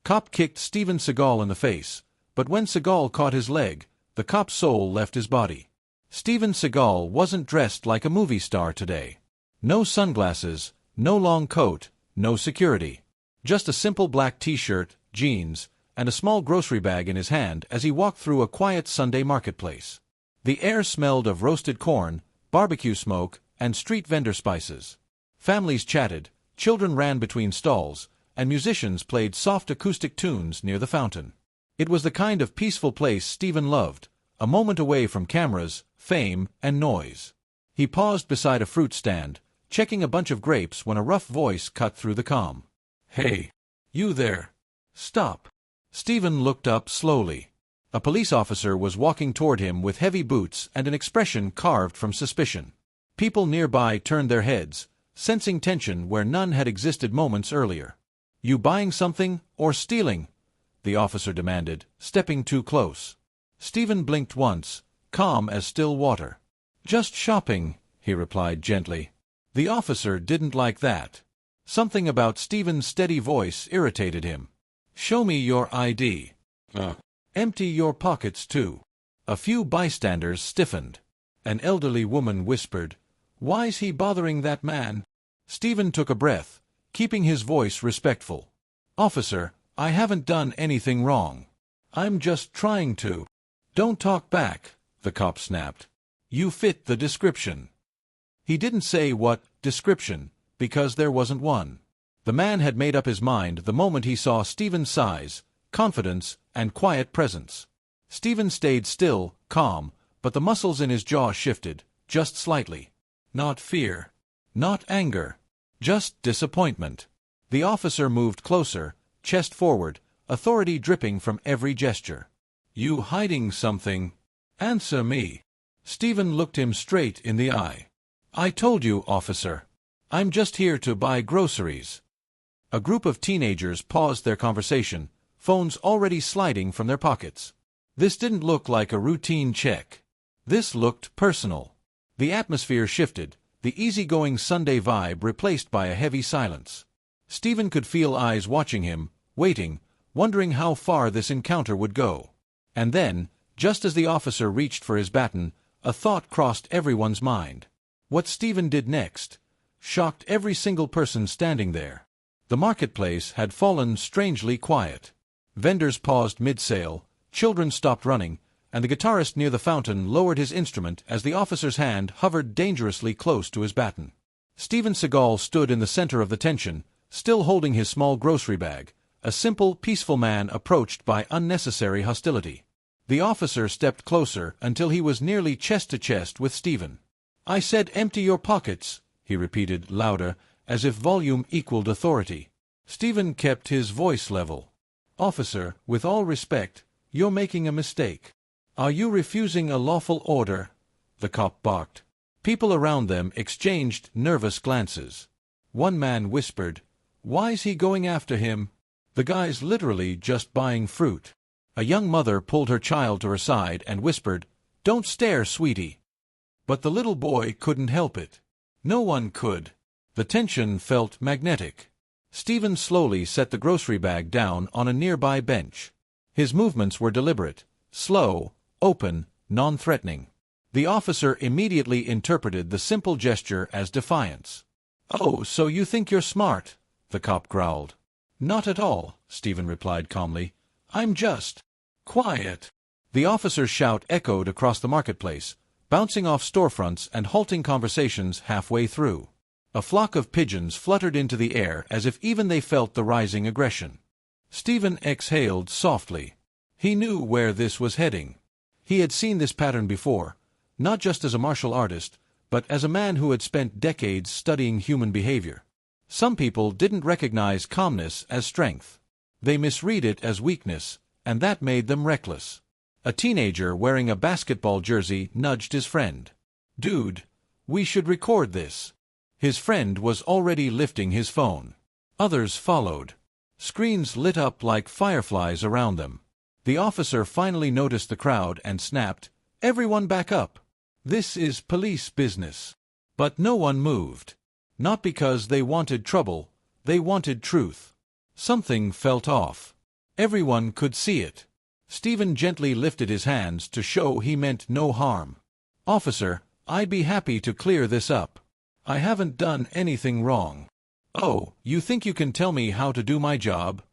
Cop kicked Steven Seagal in the face, but when Seagal caught his leg, the cop's soul left his body. Steven Seagal wasn't dressed like a movie star today. No sunglasses, no long coat, no security. Just a simple black t-shirt, jeans, and a small grocery bag in his hand as he walked through a quiet Sunday marketplace. The air smelled of roasted corn, barbecue smoke, and street vendor spices. Families chatted, children ran between stalls, and musicians played soft acoustic tunes near the fountain. It was the kind of peaceful place Steven loved, a moment away from cameras, fame, and noise. He paused beside a fruit stand, checking a bunch of grapes when a rough voice cut through the calm. "Hey, you there. Stop." Steven looked up slowly. A police officer was walking toward him with heavy boots and an expression carved from suspicion. People nearby turned their heads, sensing tension where none had existed moments earlier. "You buying something, or stealing?" the officer demanded, stepping too close. Steven blinked once, calm as still water. "Just shopping," he replied gently. The officer didn't like that. Something about Steven's steady voice irritated him. "Show me your ID. Empty your pockets too." A few bystanders stiffened. An elderly woman whispered, "Why's he bothering that man?" Steven took a breath, keeping his voice respectful. "Officer, I haven't done anything wrong. I'm just trying to." "Don't talk back," the cop snapped. "You fit the description." He didn't say what description, because there wasn't one. The man had made up his mind the moment he saw Steven's size, confidence, and quiet presence. Steven stayed still, calm, but the muscles in his jaw shifted, just slightly. Not fear. Not anger. Just disappointment. The officer moved closer, chest forward, authority dripping from every gesture. "You hiding something? Answer me." Steven looked him straight in the eye. "I told you, officer. I'm just here to buy groceries." A group of teenagers paused their conversation, phones already sliding from their pockets. This didn't look like a routine check. This looked personal. The atmosphere shifted, the easygoing Sunday vibe replaced by a heavy silence. Steven could feel eyes watching him, waiting, wondering how far this encounter would go. And then, just as the officer reached for his baton, a thought crossed everyone's mind. What Steven did next shocked every single person standing there. The marketplace had fallen strangely quiet. Vendors paused mid-sale, children stopped running, and the guitarist near the fountain lowered his instrument as the officer's hand hovered dangerously close to his baton. Steven Seagal stood in the center of the tension, still holding his small grocery bag, a simple, peaceful man approached by unnecessary hostility. The officer stepped closer until he was nearly chest to chest with Steven. "I said empty your pockets," he repeated, louder, as if volume equaled authority. Steven kept his voice level. "Officer, with all respect, you're making a mistake." "Are you refusing a lawful order?" the cop barked. People around them exchanged nervous glances. One man whispered, "Why's he going after him? The guy's literally just buying fruit." A young mother pulled her child to her side and whispered, "Don't stare, sweetie." But the little boy couldn't help it. No one could. The tension felt magnetic. Steven slowly set the grocery bag down on a nearby bench. His movements were deliberate, slow, open, non-threatening. The officer immediately interpreted the simple gesture as defiance. "Oh, so you think you're smart?" the cop growled. "Not at all," Steven replied calmly. "I'm just quiet." The officer's shout echoed across the marketplace, bouncing off storefronts and halting conversations halfway through. A flock of pigeons fluttered into the air as if even they felt the rising aggression. Steven exhaled softly. He knew where this was heading. He had seen this pattern before, not just as a martial artist, but as a man who had spent decades studying human behavior. Some people didn't recognize calmness as strength. They misread it as weakness, and that made them reckless. A teenager wearing a basketball jersey nudged his friend. "Dude, we should record this." His friend was already lifting his phone. Others followed. Screens lit up like fireflies around them. The officer finally noticed the crowd and snapped, "Everyone back up. This is police business." But no one moved. Not because they wanted trouble, they wanted truth. Something felt off. Everyone could see it. Stephen gently lifted his hands to show he meant no harm. "Officer, I'd be happy to clear this up. I haven't done anything wrong." "Oh, you think you can tell me how to do my job?"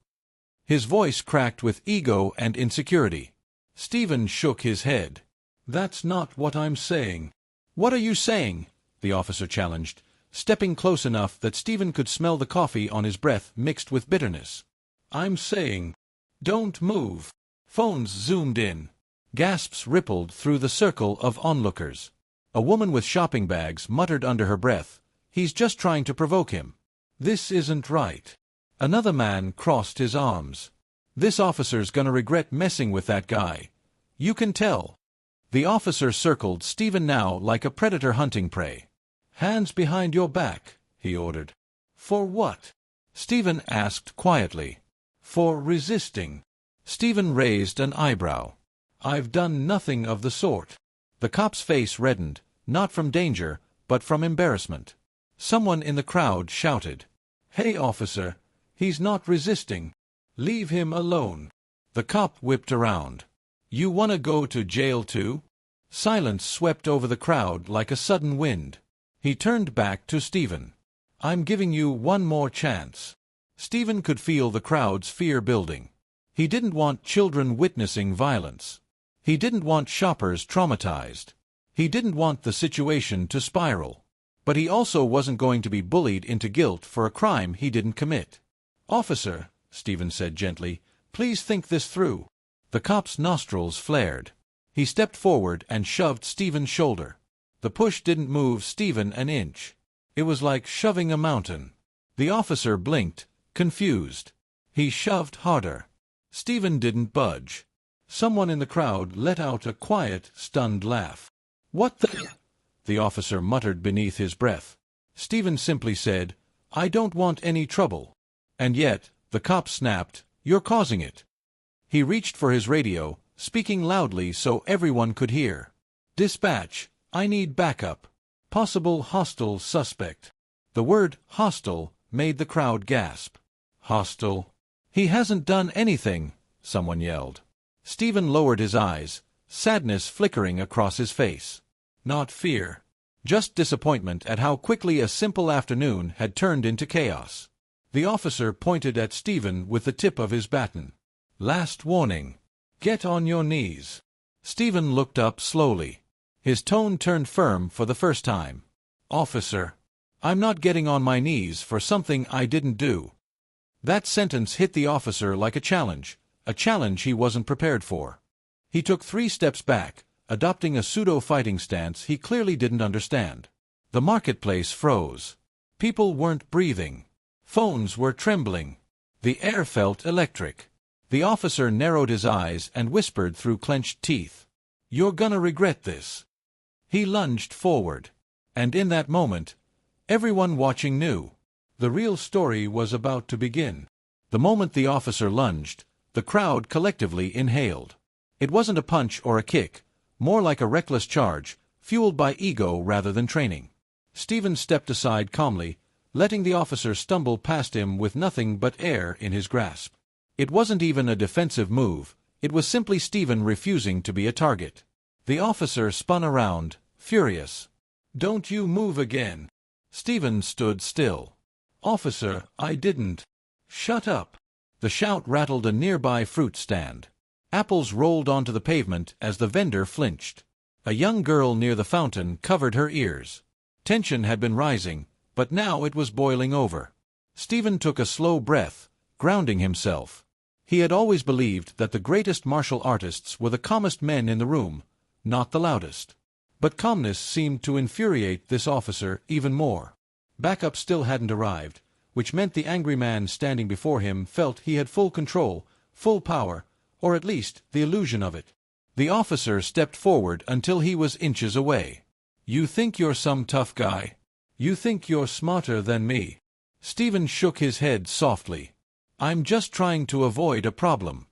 His voice cracked with ego and insecurity. Stephen shook his head. "That's not what I'm saying." "What are you saying?" the officer challenged, stepping close enough that Stephen could smell the coffee on his breath mixed with bitterness. "I'm saying, don't move." Phones zoomed in. Gasps rippled through the circle of onlookers. A woman with shopping bags muttered under her breath, "He's just trying to provoke him." "This isn't right." Another man crossed his arms. "This officer's gonna regret messing with that guy. You can tell." The officer circled Stephen now like a predator hunting prey. "Hands behind your back," he ordered. "For what?" Stephen asked quietly. "For resisting." Stephen raised an eyebrow. "I've done nothing of the sort." The cop's face reddened, not from danger, but from embarrassment. Someone in the crowd shouted, "Hey, officer, he's not resisting. Leave him alone." The cop whipped around. "You wanna go to jail too?" Silence swept over the crowd like a sudden wind. He turned back to Stephen. "I'm giving you one more chance." Stephen could feel the crowd's fear building. He didn't want children witnessing violence. He didn't want shoppers traumatized. He didn't want the situation to spiral. But he also wasn't going to be bullied into guilt for a crime he didn't commit. "Officer," Stephen said gently, "please think this through." The cop's nostrils flared. He stepped forward and shoved Stephen's shoulder. The push didn't move Stephen an inch. It was like shoving a mountain. The officer blinked, confused. He shoved harder. Stephen didn't budge. Someone in the crowd let out a quiet, stunned laugh. "What the—" the officer muttered beneath his breath. Stephen simply said, "I don't want any trouble." "And yet," the cop snapped, "you're causing it." He reached for his radio, speaking loudly so everyone could hear. "Dispatch, I need backup. Possible hostile suspect." The word hostile made the crowd gasp. Hostile? "He hasn't done anything," someone yelled. Stephen lowered his eyes, sadness flickering across his face. Not fear. Just disappointment at how quickly a simple afternoon had turned into chaos. The officer pointed at Stephen with the tip of his baton. "Last warning. Get on your knees." Stephen looked up slowly. His tone turned firm for the first time. "Officer, I'm not getting on my knees for something I didn't do." That sentence hit the officer like a challenge he wasn't prepared for. He took 3 steps back, adopting a pseudo-fighting stance he clearly didn't understand. The marketplace froze. People weren't breathing. Phones were trembling. The air felt electric. The officer narrowed his eyes and whispered through clenched teeth, "You're gonna regret this." He lunged forward. And in that moment, everyone watching knew. The real story was about to begin. The moment the officer lunged, the crowd collectively inhaled. It wasn't a punch or a kick, more like a reckless charge, fueled by ego rather than training. Stephen stepped aside calmly, letting the officer stumble past him with nothing but air in his grasp. It wasn't even a defensive move, it was simply Stephen refusing to be a target. The officer spun around, furious. "Don't you move again." Stephen stood still. "Officer, I didn't." "Shut up." The shout rattled a nearby fruit stand. Apples rolled onto the pavement as the vendor flinched. A young girl near the fountain covered her ears. Tension had been rising, but now it was boiling over. Stephen took a slow breath, grounding himself. He had always believed that the greatest martial artists were the calmest men in the room, not the loudest. But calmness seemed to infuriate this officer even more. Backup still hadn't arrived, which meant the angry man standing before him felt he had full control, full power, or at least the illusion of it. The officer stepped forward until he was inches away. "You think you're some tough guy? You think you're smarter than me?" Stephen shook his head softly. "I'm just trying to avoid a problem."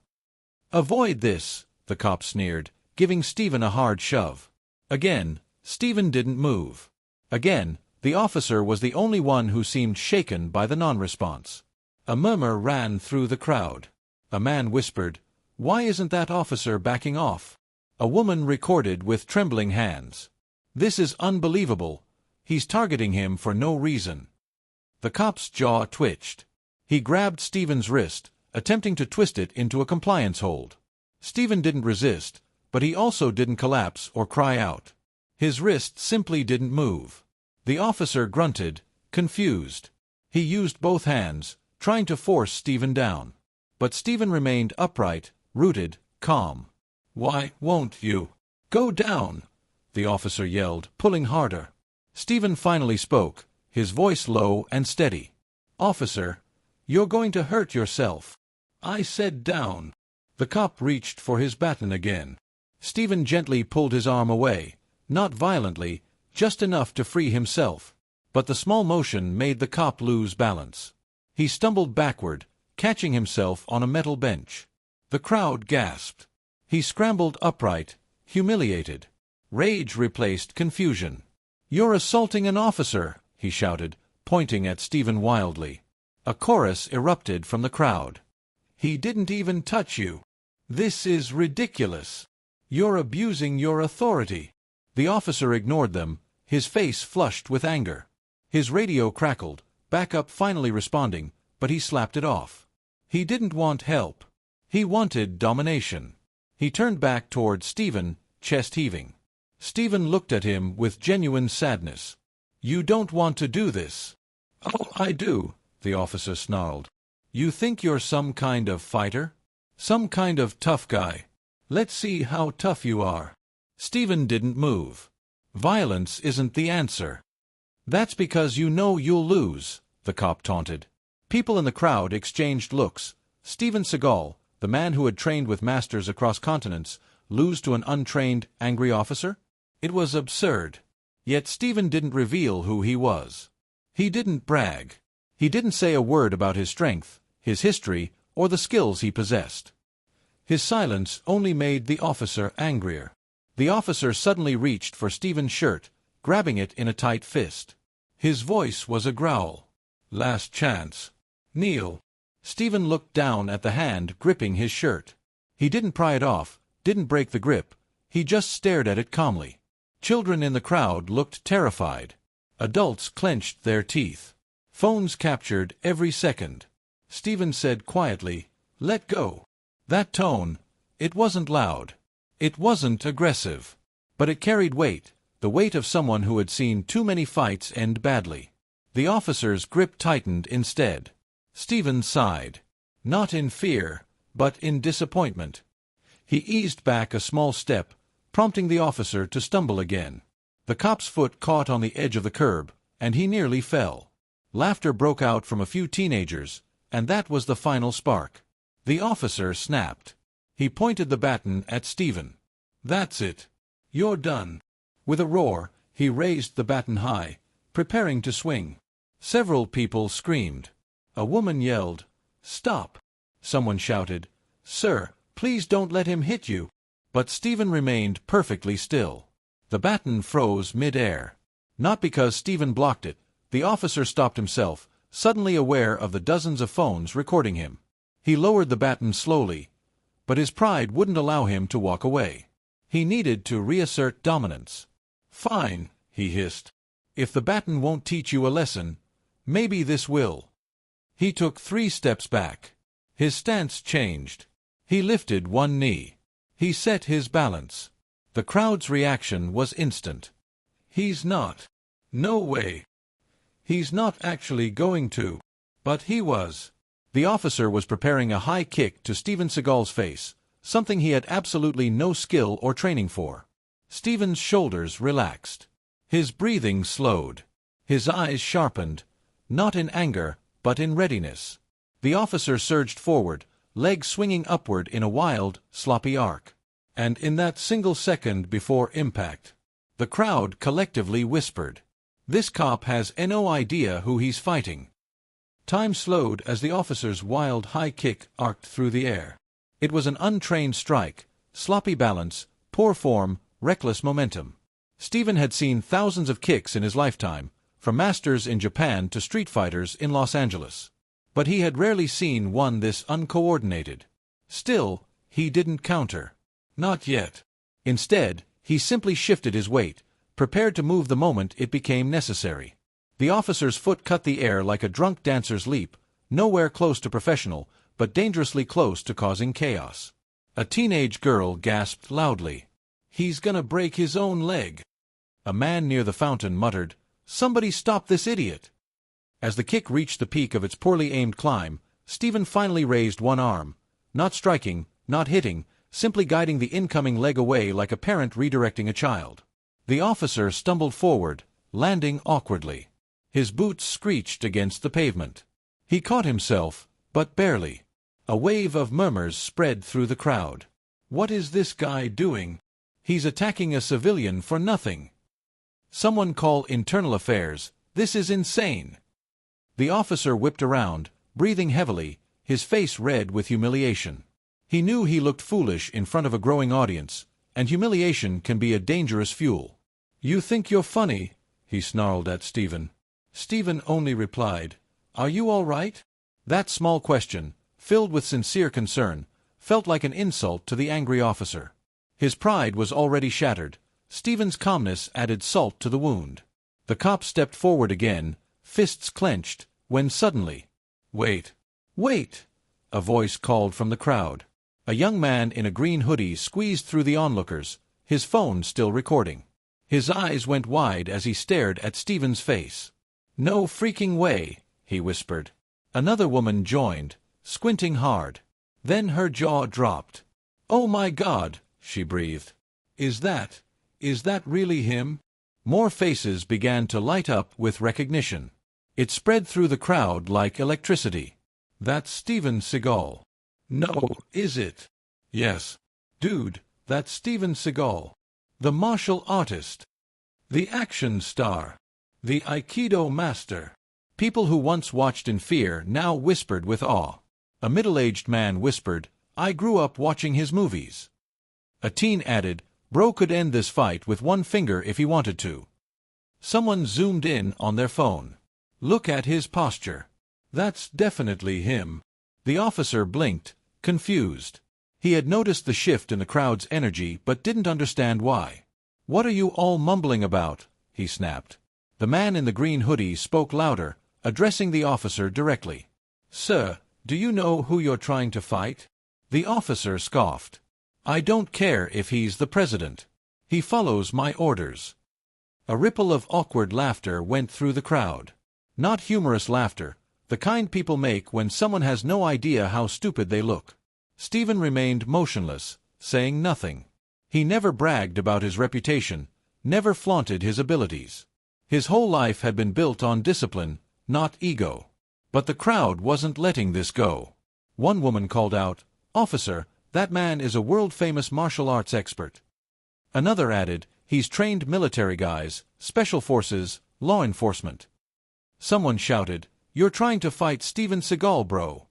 "Avoid this," the cop sneered, giving Stephen a hard shove. Again, Stephen didn't move. Again, the officer was the only one who seemed shaken by the non-response. A murmur ran through the crowd. A man whispered, "Why isn't that officer backing off?" A woman recorded with trembling hands, "This is unbelievable. He's targeting him for no reason." The cop's jaw twitched. He grabbed Stephen's wrist, attempting to twist it into a compliance hold. Stephen didn't resist, but he also didn't collapse or cry out. His wrist simply didn't move. The officer grunted, confused. He used both hands, trying to force Stephen down. But Stephen remained upright, rooted, calm. "Why won't you go down?" the officer yelled, pulling harder. Stephen finally spoke, his voice low and steady. "Officer, you're going to hurt yourself. I said down." The cop reached for his baton again. Stephen gently pulled his arm away, not violently, just enough to free himself. But the small motion made the cop lose balance. He stumbled backward, catching himself on a metal bench. The crowd gasped. He scrambled upright, humiliated. Rage replaced confusion. "You're assaulting an officer," he shouted, pointing at Stephen wildly. A chorus erupted from the crowd. "He didn't even touch you. This is ridiculous. You're abusing your authority." The officer ignored them, his face flushed with anger. His radio crackled, backup finally responding, but he slapped it off. He didn't want help. He wanted domination. He turned back toward Stephen, chest heaving. Stephen looked at him with genuine sadness. "You don't want to do this." "Oh, I do," the officer snarled. "You think you're some kind of fighter? Some kind of tough guy? Let's see how tough you are." Stephen didn't move. "Violence isn't the answer." "That's because you know you'll lose," the cop taunted. People in the crowd exchanged looks. Steven Seagal, the man who had trained with masters across continents, lose to an untrained, angry officer? It was absurd. Yet Stephen didn't reveal who he was. He didn't brag. He didn't say a word about his strength, his history, or the skills he possessed. His silence only made the officer angrier. The officer suddenly reached for Stephen's shirt, grabbing it in a tight fist. His voice was a growl. "Last chance. Kneel." Stephen looked down at the hand gripping his shirt. He didn't pry it off, didn't break the grip. He just stared at it calmly. Children in the crowd looked terrified. Adults clenched their teeth. Phones captured every second. Stephen said quietly, "Let go." That tone, it wasn't loud. It wasn't aggressive. But it carried weight, the weight of someone who had seen too many fights end badly. The officer's grip tightened instead. Stephen sighed. Not in fear, but in disappointment. He eased back a small step, prompting the officer to stumble again. The cop's foot caught on the edge of the curb, and he nearly fell. Laughter broke out from a few teenagers, and that was the final spark. The officer snapped. He pointed the baton at Stephen. "That's it. You're done." With a roar, he raised the baton high, preparing to swing. Several people screamed. A woman yelled, "Stop!" Someone shouted, "Sir, please don't let him hit you." But Stephen remained perfectly still. The baton froze mid-air. Not because Stephen blocked it. The officer stopped himself, suddenly aware of the dozens of phones recording him. He lowered the baton slowly, but his pride wouldn't allow him to walk away. He needed to reassert dominance. "Fine," he hissed. "If the baton won't teach you a lesson, maybe this will." He took 3 steps back. His stance changed. He lifted one knee. He set his balance. The crowd's reaction was instant. "He's not. No way. He's not actually going to." But he was. The officer was preparing a high kick to Steven Seagal's face, something he had absolutely no skill or training for. Stephen's shoulders relaxed. His breathing slowed. His eyes sharpened, not in anger, but in readiness. The officer surged forward, legs swinging upward in a wild, sloppy arc. And in that single second before impact, the crowd collectively whispered, "This cop has no idea who he's fighting." Time slowed as the officer's wild high kick arced through the air. It was an untrained strike, sloppy balance, poor form, reckless momentum. Stephen had seen thousands of kicks in his lifetime, from masters in Japan to street fighters in Los Angeles. But he had rarely seen one this uncoordinated. Still, he didn't counter. Not yet. Instead, he simply shifted his weight, prepared to move the moment it became necessary. The officer's foot cut the air like a drunk dancer's leap, nowhere close to professional, but dangerously close to causing chaos. A teenage girl gasped loudly. "He's gonna break his own leg." A man near the fountain muttered, "Somebody stop this idiot." As the kick reached the peak of its poorly aimed climb, Stephen finally raised one arm, not striking, not hitting, simply guiding the incoming leg away like a parent redirecting a child. The officer stumbled forward, landing awkwardly. His boots screeched against the pavement. He caught himself, but barely. A wave of murmurs spread through the crowd. "What is this guy doing? He's attacking a civilian for nothing. Someone call internal affairs, this is insane." The officer whipped around, breathing heavily, his face red with humiliation. He knew he looked foolish in front of a growing audience, and humiliation can be a dangerous fuel. "You think you're funny?" he snarled at Stephen. Stephen only replied, "Are you all right?" That small question, filled with sincere concern, felt like an insult to the angry officer. His pride was already shattered. Stephen's calmness added salt to the wound. The cop stepped forward again, fists clenched, when suddenly, "Wait! Wait!" a voice called from the crowd. A young man in a green hoodie squeezed through the onlookers, his phone still recording. His eyes went wide as he stared at Stephen's face. "No freaking way," he whispered. Another woman joined, squinting hard. Then her jaw dropped. "Oh my God," she breathed. Is that really him?" More faces began to light up with recognition. It spread through the crowd like electricity. "That's Steven Seagal." "No, is it?" "Yes. Dude, that's Steven Seagal. The martial artist. The action star. The Aikido master." People who once watched in fear now whispered with awe. A middle-aged man whispered, "I grew up watching his movies." A teen added, "Bro could end this fight with one finger if he wanted to." Someone zoomed in on their phone. "Look at his posture. That's definitely him." The officer blinked, confused. He had noticed the shift in the crowd's energy but didn't understand why. "What are you all mumbling about?" he snapped. The man in the green hoodie spoke louder, addressing the officer directly. "Sir, do you know who you're trying to fight?" The officer scoffed. "I don't care if he's the president. He follows my orders." A ripple of awkward laughter went through the crowd. Not humorous laughter, the kind people make when someone has no idea how stupid they look. Stephen remained motionless, saying nothing. He never bragged about his reputation, never flaunted his abilities. His whole life had been built on discipline, not ego. But the crowd wasn't letting this go. One woman called out, "Officer, that man is a world-famous martial arts expert." Another added, "He's trained military guys, special forces, law enforcement." Someone shouted, "You're trying to fight Steven Seagal, bro."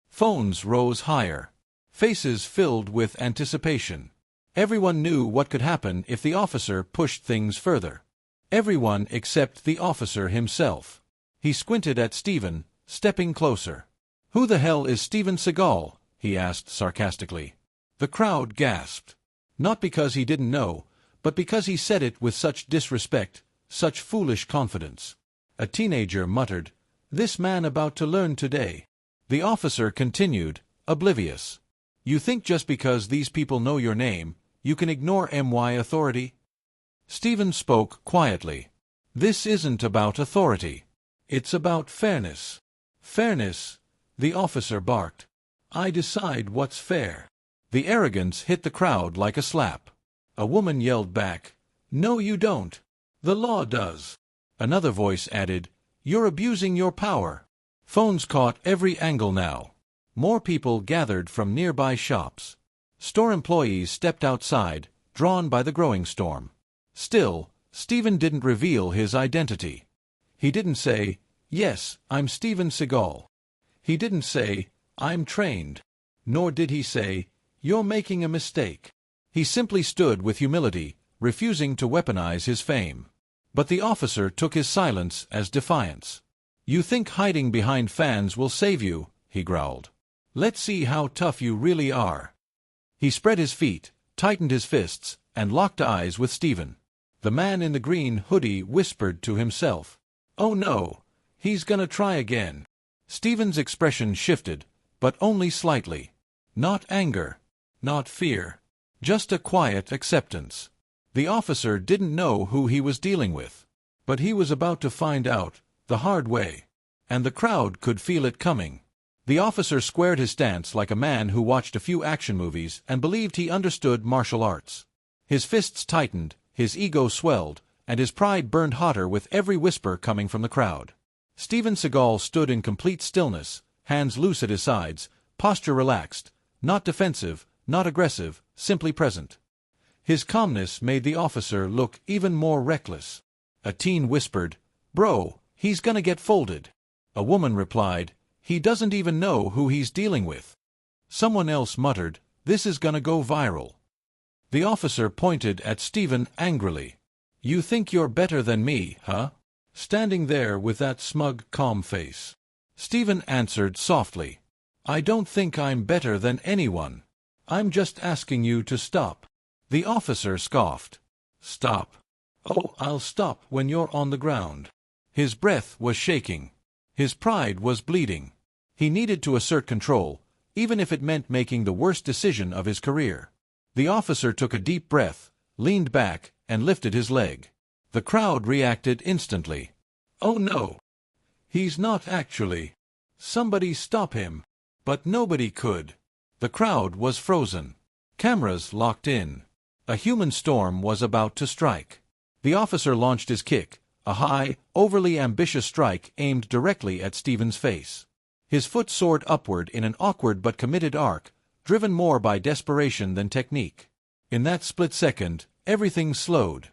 Phones rose higher. Faces filled with anticipation. Everyone knew what could happen if the officer pushed things further. Everyone except the officer himself. He squinted at Stephen, stepping closer. "Who the hell is Steven Seagal?" he asked sarcastically. The crowd gasped. Not because he didn't know, but because he said it with such disrespect, such foolish confidence. A teenager muttered, "This man about to learn today." The officer continued, oblivious. "You think just because these people know your name, you can ignore MY authority?" Stephen spoke quietly. "This isn't about authority. It's about fairness." "Fairness?" the officer barked. "I decide what's fair." The arrogance hit the crowd like a slap. A woman yelled back, "No you don't. The law does." Another voice added, "You're abusing your power." Phones caught every angle now. More people gathered from nearby shops. Store employees stepped outside, drawn by the growing storm. Still, Stephen didn't reveal his identity. He didn't say, "Yes, I'm Steven Seagal." He didn't say, "I'm trained." Nor did he say, "You're making a mistake." He simply stood with humility, refusing to weaponize his fame. But the officer took his silence as defiance. "You think hiding behind fans will save you," he growled. Let's see how tough you really are. He spread his feet, tightened his fists, and locked eyes with Stephen. The man in the green hoodie whispered to himself, "Oh no, he's gonna try again." Stephen's expression shifted, but only slightly. Not anger, not fear, just a quiet acceptance. The officer didn't know who he was dealing with, but he was about to find out, the hard way. And the crowd could feel it coming. The officer squared his stance like a man who watched a few action movies and believed he understood martial arts. His fists tightened, his ego swelled, and his pride burned hotter with every whisper coming from the crowd. Steven Seagal stood in complete stillness, hands loose at his sides, posture relaxed, not defensive, not aggressive, simply present. His calmness made the officer look even more reckless. A teen whispered, "Bro, he's gonna get folded." A woman replied, "He doesn't even know who he's dealing with." Someone else muttered, "This is gonna go viral." The officer pointed at Stephen angrily. "You think you're better than me, huh? Standing there with that smug, calm face." Stephen answered softly, "I don't think I'm better than anyone. I'm just asking you to stop." The officer scoffed. "Stop? Oh, I'll stop when you're on the ground." His breath was shaking. His pride was bleeding. He needed to assert control, even if it meant making the worst decision of his career. The officer took a deep breath, leaned back, and lifted his leg. The crowd reacted instantly. "Oh no! He's not actually. Somebody stop him." But nobody could. The crowd was frozen. Cameras locked in. A human storm was about to strike. The officer launched his kick, a high, overly ambitious strike aimed directly at Stephen's face. His foot soared upward in an awkward but committed arc, driven more by desperation than technique. In that split second, everything slowed.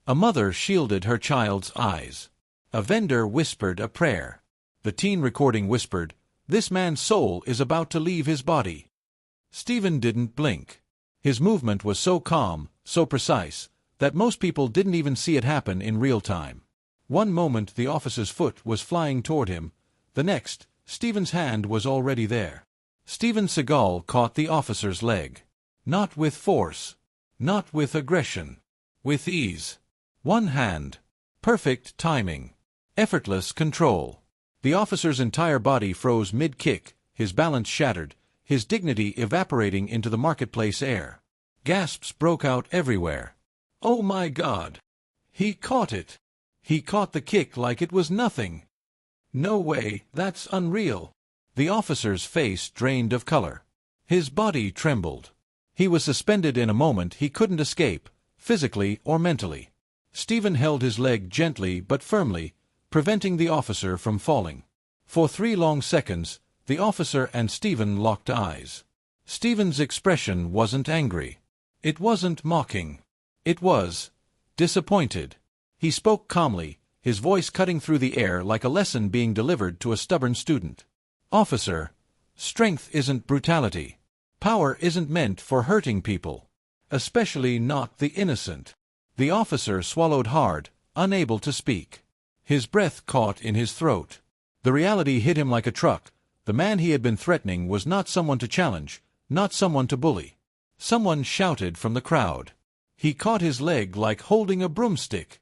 A mother shielded her child's eyes. A vendor whispered a prayer. The teen recording whispered, "This man's soul is about to leave his body." Stephen didn't blink. His movement was so calm, so precise, that most people didn't even see it happen in real time. One moment the officer's foot was flying toward him, the next, Stephen's hand was already there. Steven Seagal caught the officer's leg. Not with force. Not with aggression. With ease. One hand. Perfect timing. Effortless control. The officer's entire body froze mid-kick, his balance shattered, his dignity evaporating into the marketplace air. Gasps broke out everywhere. "Oh my God! He caught it! He caught the kick like it was nothing! No way, that's unreal!" The officer's face drained of color. His body trembled. He was suspended in a moment he couldn't escape, physically or mentally. Stephen held his leg gently but firmly, preventing the officer from falling. For 3 long seconds, the officer and Stephen locked eyes. Stephen's expression wasn't angry. It wasn't mocking. It was disappointed. He spoke calmly, his voice cutting through the air like a lesson being delivered to a stubborn student. "Officer, strength isn't brutality. Power isn't meant for hurting people. Especially not the innocent." The officer swallowed hard, unable to speak. His breath caught in his throat. The reality hit him like a truck. The man he had been threatening was not someone to challenge, not someone to bully. Someone shouted from the crowd. He caught his leg like holding a broomstick.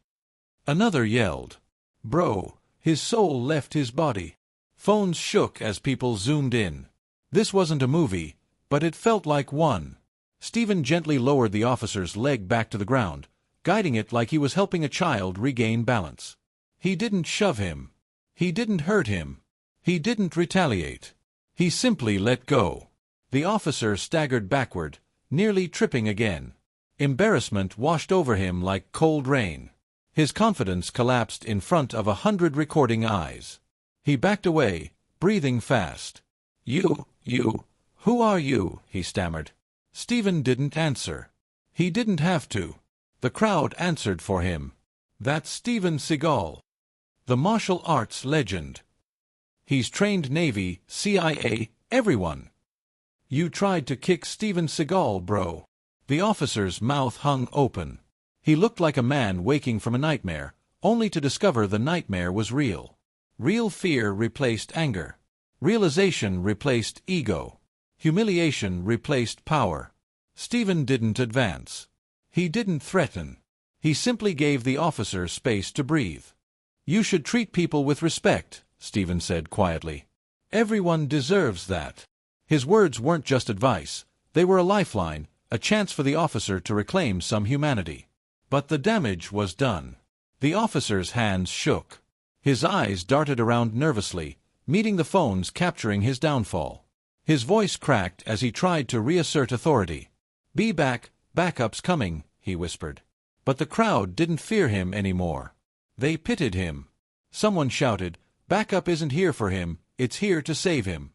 Another yelled. "Bro, his soul left his body." Phones shook as people zoomed in. This wasn't a movie, but it felt like one. Stephen gently lowered the officer's leg back to the ground, guiding it like he was helping a child regain balance. He didn't shove him. He didn't hurt him. He didn't retaliate. He simply let go. The officer staggered backward, nearly tripping again. Embarrassment washed over him like cold rain. His confidence collapsed in front of 100 recording eyes. He backed away, breathing fast. You, who are you?" he stammered. Stephen didn't answer. He didn't have to. The crowd answered for him. "That's Steven Seagal. The martial arts legend. He's trained Navy, CIA, everyone. You tried to kick Steven Seagal, bro." The officer's mouth hung open. He looked like a man waking from a nightmare, only to discover the nightmare was real. Real fear replaced anger. Realization replaced ego. Humiliation replaced power. Stephen didn't advance. He didn't threaten. He simply gave the officer space to breathe. "You should treat people with respect," Stephen said quietly. "Everyone deserves that." His words weren't just advice. They were a lifeline, a chance for the officer to reclaim some humanity. But the damage was done. The officer's hands shook. His eyes darted around nervously, meeting the phones capturing his downfall. His voice cracked as he tried to reassert authority. "Be back, backup's coming," he whispered. But the crowd didn't fear him anymore. They pitied him. Someone shouted, "Backup isn't here for him, it's here to save him."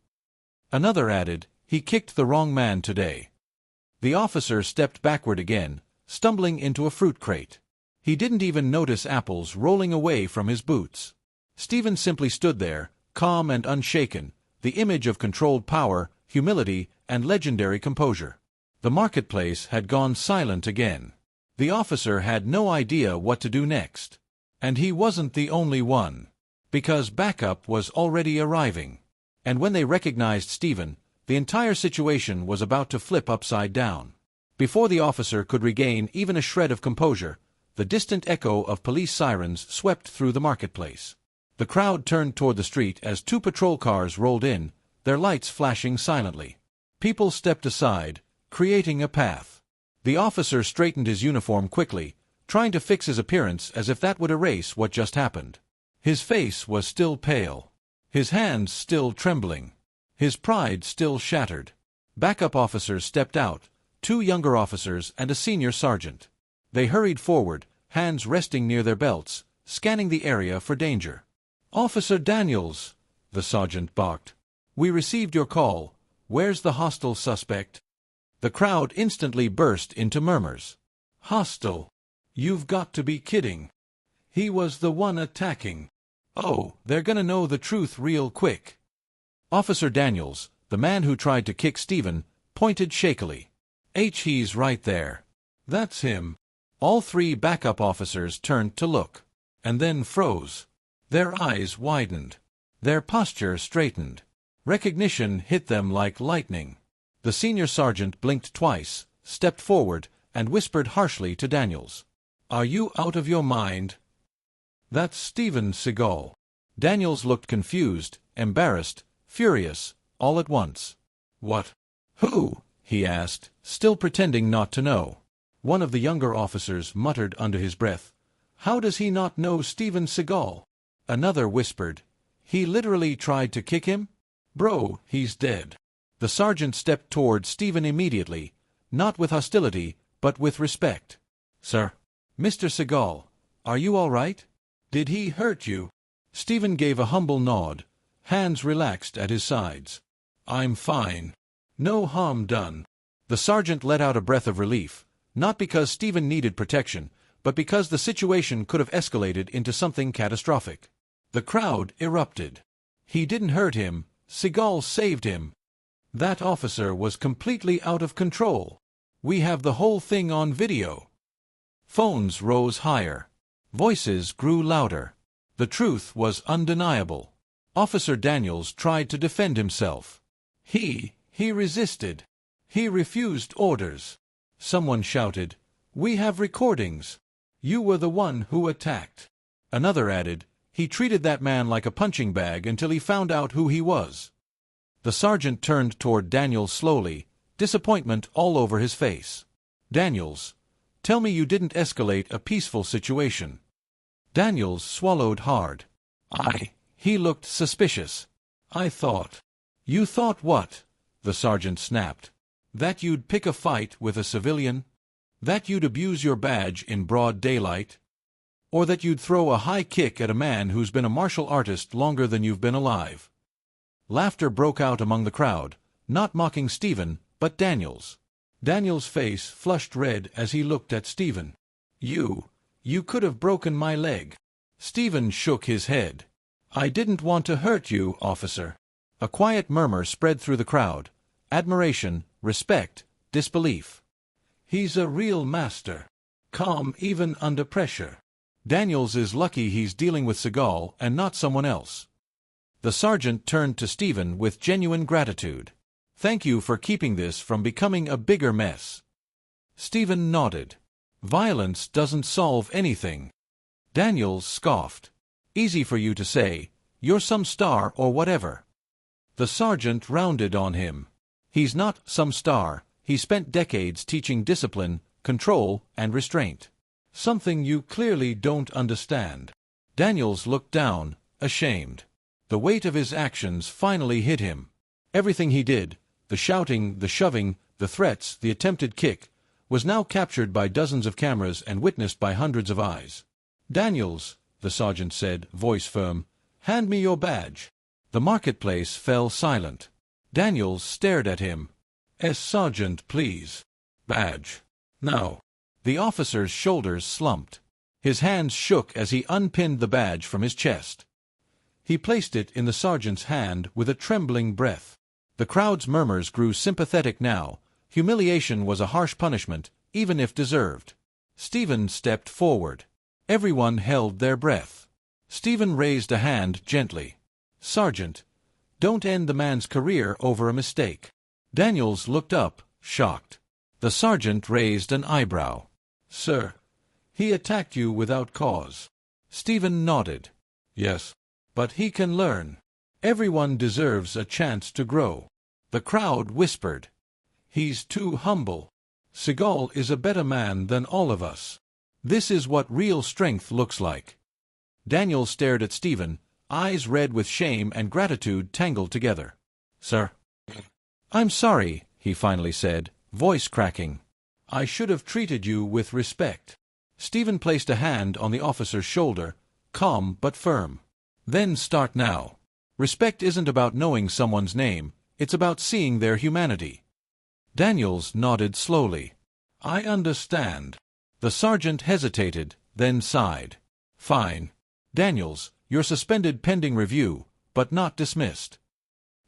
Another added, "He kicked the wrong man today." The officer stepped backward again, stumbling into a fruit crate. He didn't even notice apples rolling away from his boots. Stephen simply stood there, calm and unshaken, the image of controlled power, humility, and legendary composure. The marketplace had gone silent again. The officer had no idea what to do next. And he wasn't the only one. Because backup was already arriving. And when they recognized Stephen, the entire situation was about to flip upside down. Before the officer could regain even a shred of composure, the distant echo of police sirens swept through the marketplace. The crowd turned toward the street as 2 patrol cars rolled in, their lights flashing silently. People stepped aside, creating a path. The officer straightened his uniform quickly, trying to fix his appearance as if that would erase what just happened. His face was still pale. His hands still trembling. His pride still shattered. Backup officers stepped out, 2 younger officers and a senior sergeant. They hurried forward, hands resting near their belts, scanning the area for danger. "Officer Daniels," the sergeant barked. "We received your call. Where's the hostile suspect?" The crowd instantly burst into murmurs. "Hostile? You've got to be kidding. He was the one attacking. Oh, they're gonna know the truth real quick." Officer Daniels, the man who tried to kick Stephen, pointed shakily. He's right there. That's him." All 3 backup officers turned to look, and then froze. Their eyes widened. Their posture straightened. Recognition hit them like lightning. The senior sergeant blinked twice, stepped forward, and whispered harshly to Daniels. "Are you out of your mind?" "That's Steven Seagal." Daniels looked confused, embarrassed, furious, all at once. "What? Who?" he asked, still pretending not to know. One of the younger officers muttered under his breath, "How does he not know Steven Seagal?" Another whispered, "He literally tried to kick him? Bro, he's dead." The sergeant stepped toward Stephen immediately, not with hostility, but with respect. "Sir, Mr. Seagal, are you all right? Did he hurt you?" Stephen gave a humble nod, hands relaxed at his sides. "I'm fine. No harm done." The sergeant let out a breath of relief, not because Stephen needed protection, but because the situation could have escalated into something catastrophic. The crowd erupted. He didn't hurt him, Seagal saved him. That officer was completely out of control. We have the whole thing on video. Phones rose higher. Voices grew louder. The truth was undeniable. Officer Daniels tried to defend himself. He resisted. He refused orders. Someone shouted, "We have recordings. You were the one who attacked." Another added, "He treated that man like a punching bag until he found out who he was." The sergeant turned toward Daniels slowly, disappointment all over his face. "Daniels, tell me you didn't escalate a peaceful situation." Daniels swallowed hard. He looked suspicious. "I thought." "You thought what?" the sergeant snapped. "That you'd pick a fight with a civilian? That you'd abuse your badge in broad daylight? Or that you'd throw a high kick at a man who's been a martial artist longer than you've been alive?" Laughter broke out among the crowd, not mocking Stephen, but Daniels. Daniels' face flushed red as he looked at Stephen. You could have broken my leg." Stephen shook his head. "I didn't want to hurt you, officer." A quiet murmur spread through the crowd. Admiration, respect, disbelief. "He's a real master. Calm even under pressure. Daniels is lucky he's dealing with Seagal and not someone else." The sergeant turned to Stephen with genuine gratitude. Thank you for keeping this from becoming a bigger mess. Stephen nodded. Violence doesn't solve anything. Daniels scoffed. Easy for you to say. You're some star or whatever. The sergeant rounded on him. He's not some star. He spent decades teaching discipline, control, and restraint. Something you clearly don't understand. Daniels looked down, ashamed. The weight of his actions finally hit him. Everything he did, the shouting, the shoving, the threats, the attempted kick, was now captured by dozens of cameras and witnessed by hundreds of eyes. Daniels, the sergeant said, voice firm, hand me your badge. The marketplace fell silent. Daniels stared at him. Sergeant, please. Badge. Now. The officer's shoulders slumped. His hands shook as he unpinned the badge from his chest. He placed it in the sergeant's hand with a trembling breath. The crowd's murmurs grew sympathetic now. Humiliation was a harsh punishment, even if deserved. Stephen stepped forward. Everyone held their breath. Stephen raised a hand gently. Sergeant, don't end the man's career over a mistake. Daniels looked up, shocked. The sergeant raised an eyebrow. Sir, he attacked you without cause. Stephen nodded. Yes, but he can learn. Everyone deserves a chance to grow. The crowd whispered. He's too humble. Seagal is a better man than all of us. This is what real strength looks like. Daniel stared at Stephen, eyes red with shame and gratitude tangled together. Sir. I'm sorry, he finally said, voice cracking. I should have treated you with respect. Stephen placed a hand on the officer's shoulder, calm but firm. Then start now. Respect isn't about knowing someone's name, it's about seeing their humanity. Daniels nodded slowly. I understand. The sergeant hesitated, then sighed. Fine. Daniels, you're suspended pending review, but not dismissed.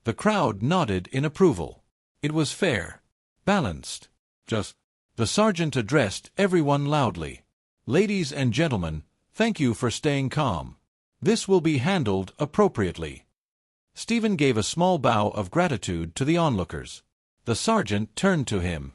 The crowd nodded in approval. It was fair. Balanced. The sergeant addressed everyone loudly. Ladies and gentlemen, thank you for staying calm. This will be handled appropriately. Stephen gave a small bow of gratitude to the onlookers. The sergeant turned to him.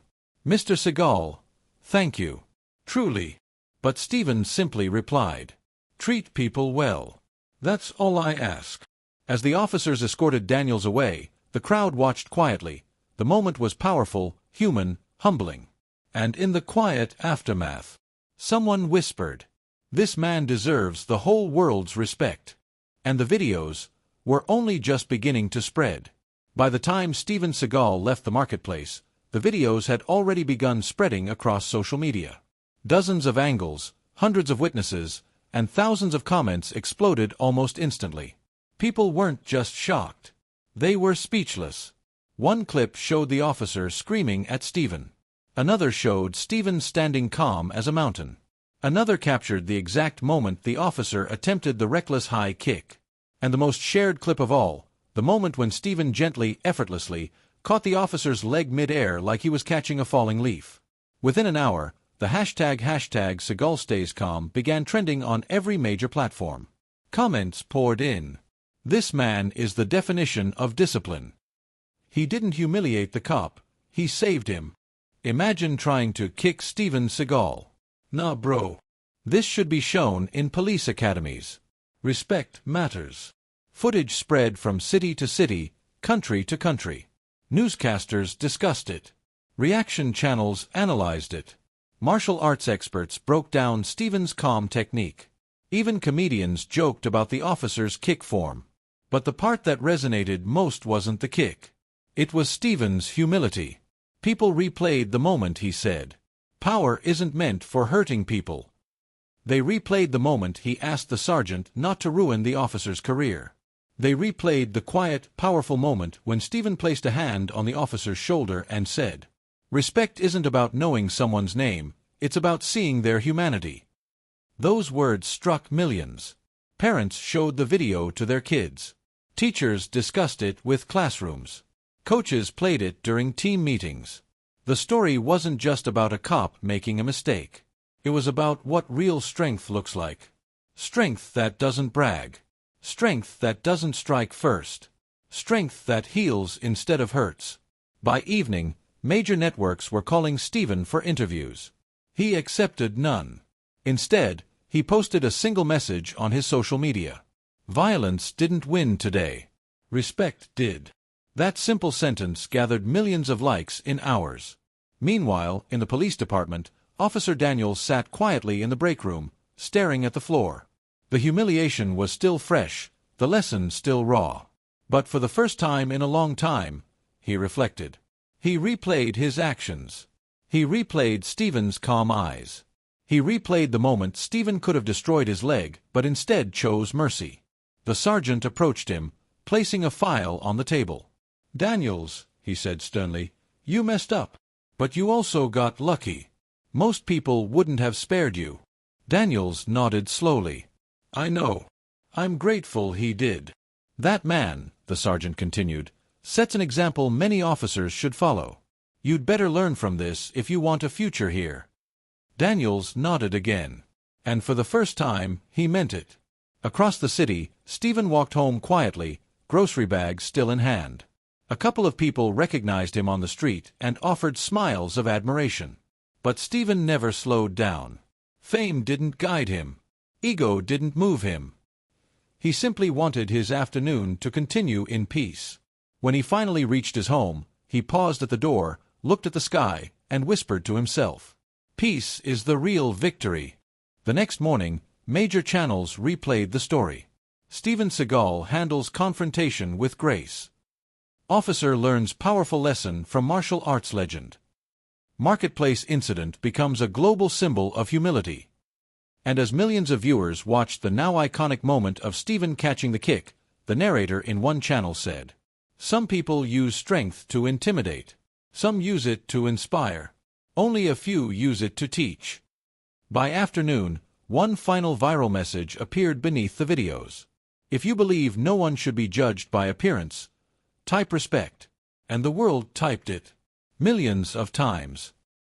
Mr. Seagal, thank you. Truly. But Stephen simply replied. Treat people well. That's all I ask. As the officers escorted Daniels away, the crowd watched quietly. The moment was powerful, human, humbling. And in the quiet aftermath, someone whispered, this man deserves the whole world's respect. And the videos were only just beginning to spread. By the time Steven Seagal left the marketplace, the videos had already begun spreading across social media. Dozens of angles, hundreds of witnesses, and thousands of comments exploded almost instantly. People weren't just shocked. They were speechless. One clip showed the officer screaming at Stephen. Another showed Stephen standing calm as a mountain. Another captured the exact moment the officer attempted the reckless high kick. And the most shared clip of all, the moment when Stephen gently, effortlessly, caught the officer's leg mid-air like he was catching a falling leaf. Within an hour, the hashtag Seagal stays calm began trending on every major platform. Comments poured in. This man is the definition of discipline. He didn't humiliate the cop, he saved him. Imagine trying to kick Steven Seagal. Nah bro. This should be shown in police academies. Respect matters. Footage spread from city to city, country to country. Newscasters discussed it. Reaction channels analyzed it. Martial arts experts broke down Steven's calm technique. Even comedians joked about the officer's kick form. But the part that resonated most wasn't the kick. It was Steven's humility. People replayed the moment he said, "Power isn't meant for hurting people." They replayed the moment he asked the sergeant not to ruin the officer's career. They replayed the quiet, powerful moment when Stephen placed a hand on the officer's shoulder and said, "Respect isn't about knowing someone's name, it's about seeing their humanity." Those words struck millions. Parents showed the video to their kids. Teachers discussed it with classrooms. Coaches played it during team meetings. The story wasn't just about a cop making a mistake. It was about what real strength looks like. Strength that doesn't brag. Strength that doesn't strike first. Strength that heals instead of hurts. By evening, major networks were calling Stephen for interviews. He accepted none. Instead, he posted a single message on his social media. Violence didn't win today. Respect did. That simple sentence gathered millions of likes in hours. Meanwhile, in the police department, Officer Daniels sat quietly in the break room, staring at the floor. The humiliation was still fresh, the lesson still raw. But for the first time in a long time, he reflected. He replayed his actions. He replayed Stephen's calm eyes. He replayed the moment Stephen could have destroyed his leg, but instead chose mercy. The sergeant approached him, placing a file on the table. "Daniels," he said sternly, "you messed up. But you also got lucky. Most people wouldn't have spared you." Daniels nodded slowly. "I know. I'm grateful he did. That man," the sergeant continued, "sets an example many officers should follow. You'd better learn from this if you want a future here." Daniels nodded again. And for the first time, he meant it. Across the city, Stephen walked home quietly, grocery bags still in hand. A couple of people recognized him on the street and offered smiles of admiration. But Stephen never slowed down. Fame didn't guide him. Ego didn't move him. He simply wanted his afternoon to continue in peace. When he finally reached his home, he paused at the door, looked at the sky, and whispered to himself, "Peace is the real victory." The next morning, major channels replayed the story. Steven Seagal handles confrontation with grace. Officer learns powerful lesson from martial arts legend. Marketplace incident becomes a global symbol of humility. And as millions of viewers watched the now iconic moment of Stephen catching the kick, the narrator in one channel said, "Some people use strength to intimidate. Some use it to inspire. Only a few use it to teach." By afternoon, one final viral message appeared beneath the videos. "If you believe no one should be judged by appearance, type respect." And the world typed it millions of times.